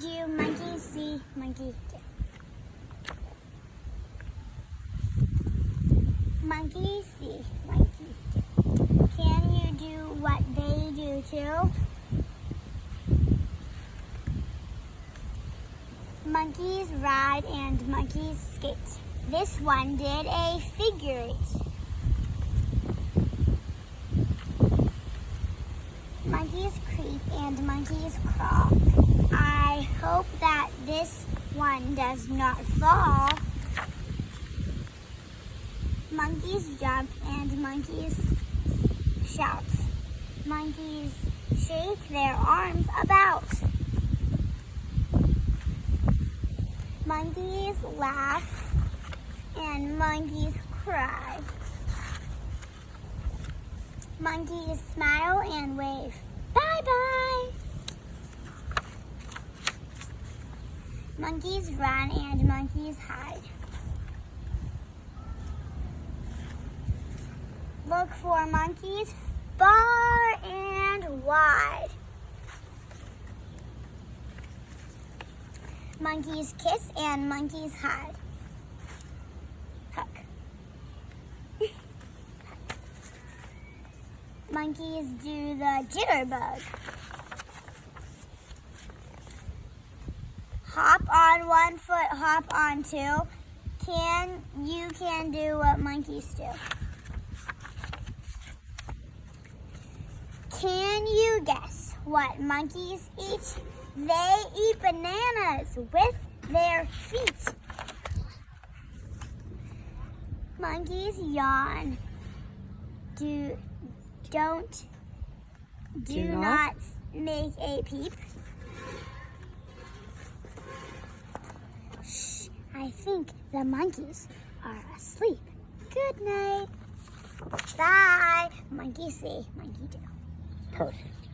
do, monkey see, monkey do? Monkey see, monkey do. Can you do what they do too? Monkeys ride and monkeys skate. This one did a figure eight. Monkeys creep and monkeys crawl. I hope that this one does not fall. Monkeys jump and monkeys shout. Monkeys shake their arms about. Monkeys laugh and monkeys cry. Monkeys smile and wave. Bye-bye. Monkeys run and monkeys hide. Look for monkeys far and wide. Monkeys kiss and monkeys hide. Hug. Monkeys do the jitterbug. Hop on one foot, hop on two. You can do what monkeys do. Can you guess what monkeys eat? They eat bananas with their feet. Monkeys yawn. Do not make a peep. Shh, I think the monkeys are asleep. Good night. Bye. Monkey see, monkey do. Perfect.